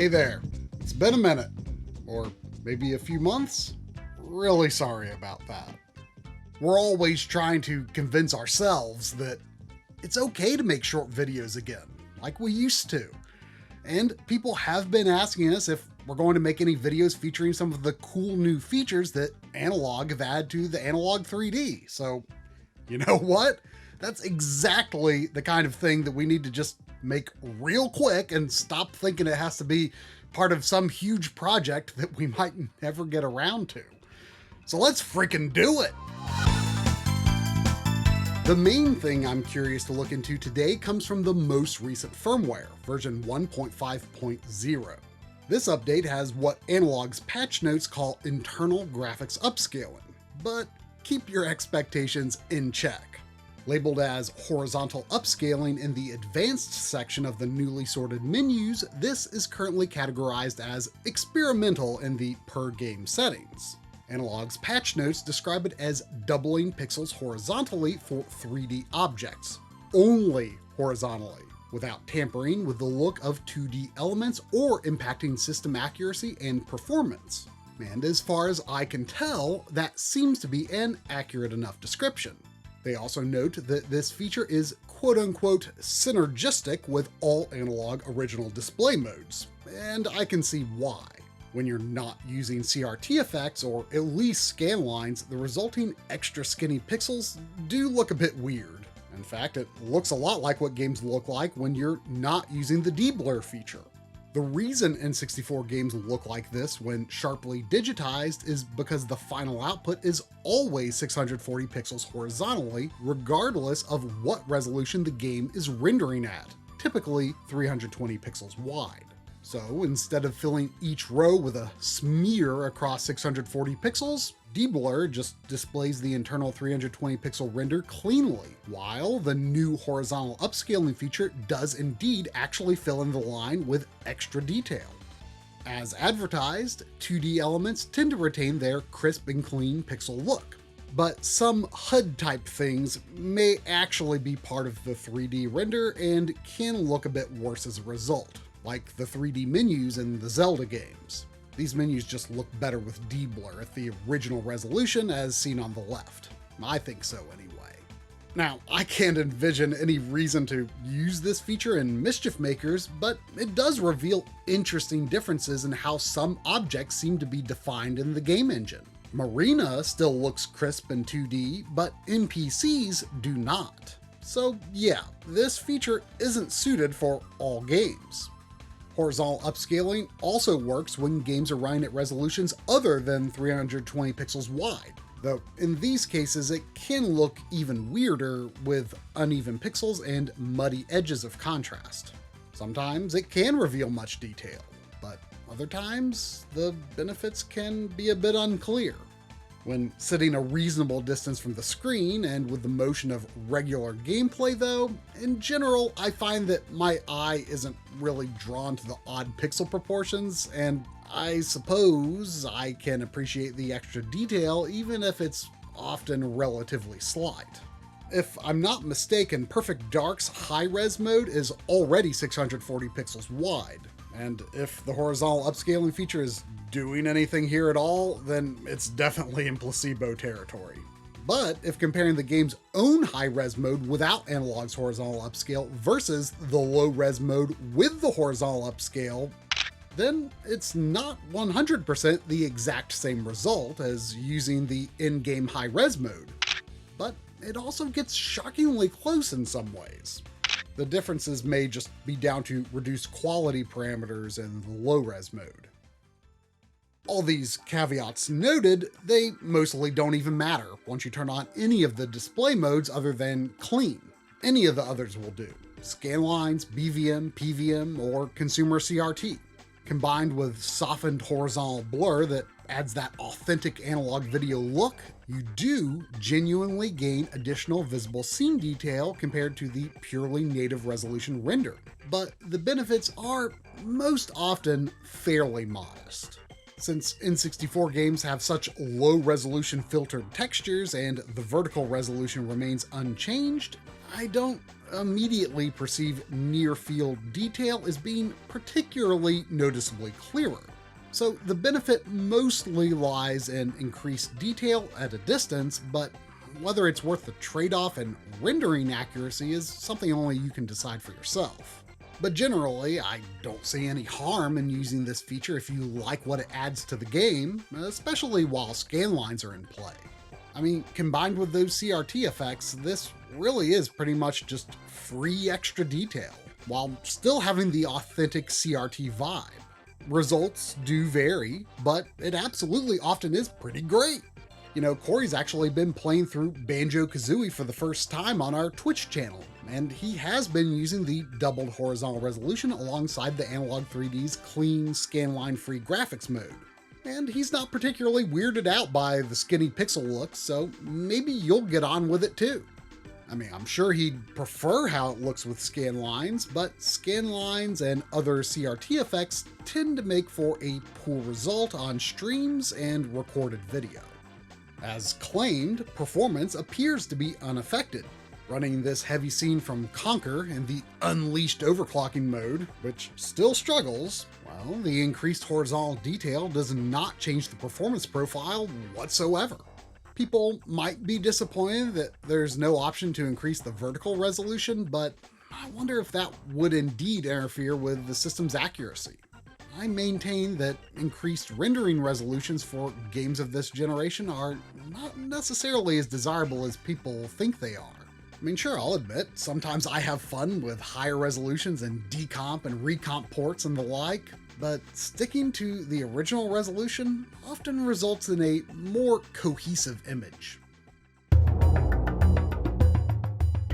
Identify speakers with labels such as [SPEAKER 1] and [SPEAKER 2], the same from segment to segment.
[SPEAKER 1] Hey there, it's been a minute, or maybe a few months. Really sorry about that. We're always trying to convince ourselves that it's okay to make short videos again, like we used to. And people have been asking us if we're going to make any videos featuring some of the cool new features that Analogue have added to the Analogue 3D. So, you know what? That's exactly the kind of thing that we need to just make real quick and stop thinking it has to be part of some huge project that we might never get around to. So let's freaking do it! The main thing I'm curious to look into today comes from the most recent firmware, version 1.5.0. This update has what Analogue's patch notes call internal graphics upscaling, but keep your expectations in check. Labeled as horizontal upscaling in the advanced section of the newly sorted menus, this is currently categorized as experimental in the per game settings. Analogue's patch notes describe it as doubling pixels horizontally for 3D objects, only horizontally, without tampering with the look of 2D elements or impacting system accuracy and performance. And as far as I can tell, that seems to be an accurate enough description. They also note that this feature is quote-unquote synergistic with all Analogue original display modes, and I can see why. When you're not using CRT effects or at least scan lines, the resulting extra skinny pixels do look a bit weird. In fact, it looks a lot like what games look like when you're not using the deblur feature. The reason N64 games look like this when sharply digitized is because the final output is always 640 pixels horizontally, regardless of what resolution the game is rendering at, typically 320 pixels wide. So instead of filling each row with a smear across 640 pixels, deblur just displays the internal 320 pixel render cleanly, while the new horizontal upscaling feature does indeed actually fill in the line with extra detail. As advertised, 2D elements tend to retain their crisp and clean pixel look, but some HUD type things may actually be part of the 3D render and can look a bit worse as a result, like the 3D menus in the Zelda games. These menus just look better with deblur at the original resolution as seen on the left. I think so anyway. Now, I can't envision any reason to use this feature in Mischief Makers, but it does reveal interesting differences in how some objects seem to be defined in the game engine. Marina still looks crisp in 2D, but NPCs do not. So yeah, this feature isn't suited for all games. Horizontal upscaling also works when games are running at resolutions other than 320 pixels wide, though in these cases it can look even weirder with uneven pixels and muddy edges of contrast. Sometimes it can reveal much detail, but other times the benefits can be a bit unclear. When sitting a reasonable distance from the screen and with the motion of regular gameplay though, in general I find that my eye isn't really drawn to the odd pixel proportions, and I suppose I can appreciate the extra detail even if it's often relatively slight. If I'm not mistaken, Perfect Dark's high-res mode is already 640 pixels wide, and if the horizontal upscaling feature is doing anything here at all, then it's definitely in placebo territory. But if comparing the game's own high-res mode without Analogue's horizontal upscale versus the low-res mode with the horizontal upscale, then it's not 100% the exact same result as using the in-game high-res mode. But it also gets shockingly close in some ways. The differences may just be down to reduced quality parameters in the low-res mode. All these caveats noted, they mostly don't even matter once you turn on any of the display modes other than clean. Any of the others will do. Scanlines, BVM, PVM, or consumer CRT. Combined with softened horizontal blur that adds that authentic analog video look, you do genuinely gain additional visible scene detail compared to the purely native resolution render. But the benefits are most often fairly modest. Since N64 games have such low resolution filtered textures and the vertical resolution remains unchanged, I don't immediately perceive near field detail as being particularly noticeably clearer. So the benefit mostly lies in increased detail at a distance, but whether it's worth the trade-off in rendering accuracy is something only you can decide for yourself. But generally, I don't see any harm in using this feature if you like what it adds to the game, especially while scanlines are in play. I mean, combined with those CRT effects, this really is pretty much just free extra detail, while still having the authentic CRT vibe. Results do vary, but it absolutely often is pretty great. You know, Coury's actually been playing through Banjo-Kazooie for the first time on our Twitch channel, and he has been using the doubled horizontal resolution alongside the Analogue 3D's clean, scanline-free graphics mode. And he's not particularly weirded out by the skinny pixel look, so maybe you'll get on with it too. I mean, I'm sure he'd prefer how it looks with scan lines, but scan lines and other CRT effects tend to make for a poor result on streams and recorded video. As claimed, performance appears to be unaffected. Running this heavy scene from Conker in the unleashed overclocking mode, which still struggles, well, the increased horizontal detail does not change the performance profile whatsoever. People might be disappointed that there's no option to increase the vertical resolution, but I wonder if that would indeed interfere with the system's accuracy. I maintain that increased rendering resolutions for games of this generation are not necessarily as desirable as people think they are. I mean, sure, I'll admit, sometimes I have fun with higher resolutions and decomp and recomp ports and the like, but sticking to the original resolution often results in a more cohesive image.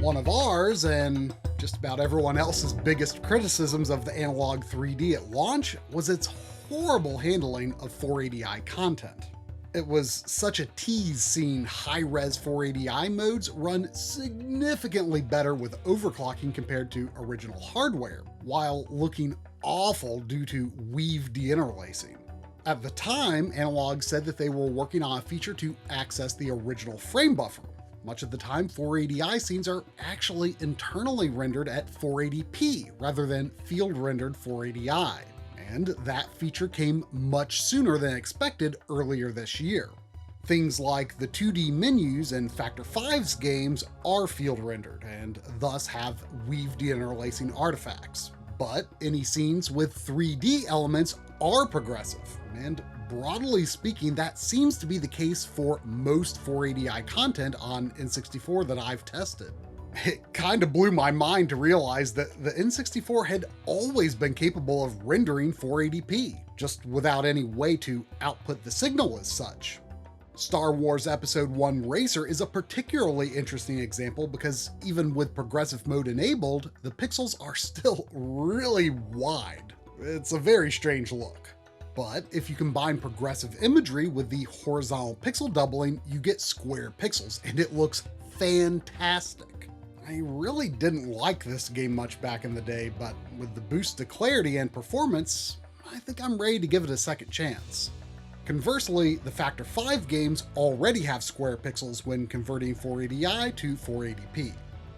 [SPEAKER 1] One of ours, and just about everyone else's biggest criticisms of the Analogue 3D at launch, was its horrible handling of 480i content. It was such a tease seeing high-res 480i modes run significantly better with overclocking compared to original hardware, while looking awful due to weave deinterlacing. At the time, Analogue said that they were working on a feature to access the original frame buffer. Much of the time, 480i scenes are actually internally rendered at 480p rather than field-rendered 480i. And that feature came much sooner than expected earlier this year. Things like the 2D menus in Factor 5's games are field rendered and thus have weave deinterlacing artifacts. But any scenes with 3D elements are progressive, and broadly speaking, that seems to be the case for most 480i content on N64 that I've tested. It kind of blew my mind to realize that the N64 had always been capable of rendering 480p, just without any way to output the signal as such. Star Wars Episode 1 Racer is a particularly interesting example because even with progressive mode enabled, the pixels are still really wide. It's a very strange look. But if you combine progressive imagery with the horizontal pixel doubling, you get square pixels, and it looks fantastic. I really didn't like this game much back in the day, but with the boost to clarity and performance, I think I'm ready to give it a second chance. Conversely, the Factor 5 games already have square pixels when converting 480i to 480p.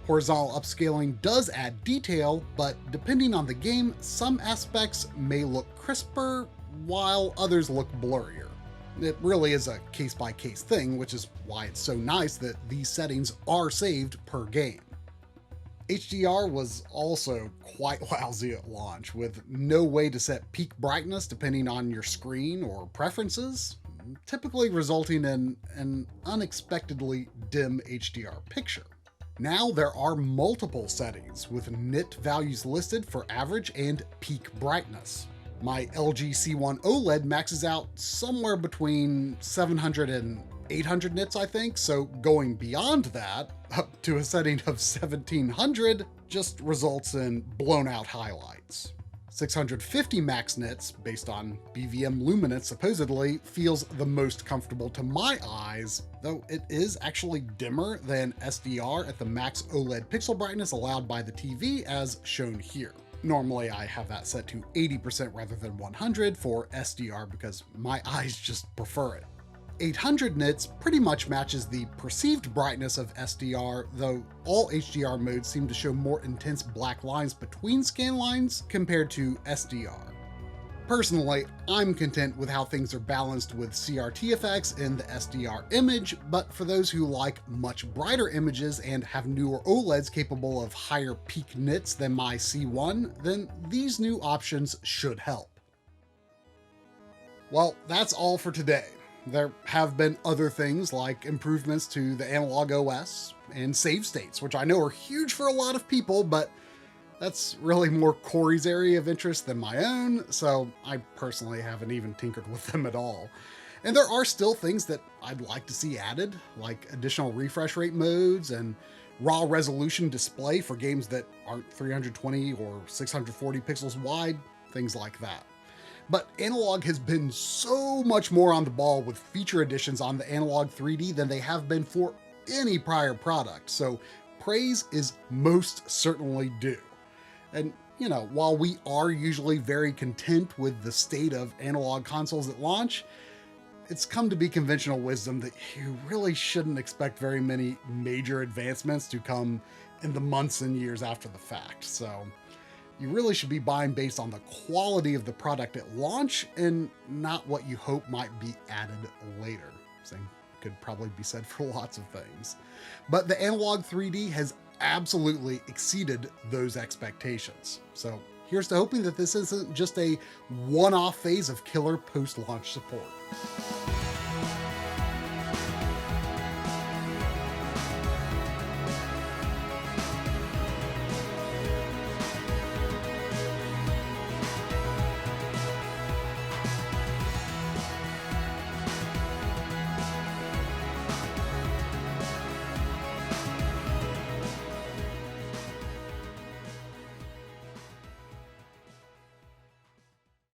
[SPEAKER 1] Horizontal upscaling does add detail, but depending on the game, some aspects may look crisper, while others look blurrier. It really is a case-by-case thing, which is why it's so nice that these settings are saved per game. HDR was also quite lousy at launch, with no way to set peak brightness depending on your screen or preferences, typically resulting in an unexpectedly dim HDR picture. Now there are multiple settings with nit values listed for average and peak brightness. My LG C1 OLED maxes out somewhere between 700 and 800 nits, I think, so going beyond that, up to a setting of 1700, just results in blown out highlights. 650 max nits, based on BVM luminance supposedly, feels the most comfortable to my eyes, though it is actually dimmer than SDR at the max OLED pixel brightness allowed by the TV as shown here. Normally I have that set to 80% rather than 100 for SDR because my eyes just prefer it. 800 nits pretty much matches the perceived brightness of SDR, though all HDR modes seem to show more intense black lines between scan lines compared to SDR. Personally, I'm content with how things are balanced with CRT effects in the SDR image, but for those who like much brighter images and have newer OLEDs capable of higher peak nits than my C1, then these new options should help. Well, that's all for today. There have been other things like improvements to the Analogue OS and save states, which I know are huge for a lot of people, but that's really more Coury's area of interest than my own, so I personally haven't even tinkered with them at all. And there are still things that I'd like to see added, like additional refresh rate modes and raw resolution display for games that aren't 320 or 640 pixels wide, things like that. But Analogue has been so much more on the ball with feature additions on the Analogue 3D than they have been for any prior product, so praise is most certainly due. And, you know, while we are usually very content with the state of analog consoles at launch, it's come to be conventional wisdom that you really shouldn't expect very many major advancements to come in the months and years after the fact. So you really should be buying based on the quality of the product at launch and not what you hope might be added later. Same could probably be said for lots of things. But the Analogue 3D has absolutely exceeded those expectations. So here's to hoping that this isn't just a one-off phase of killer post-launch support.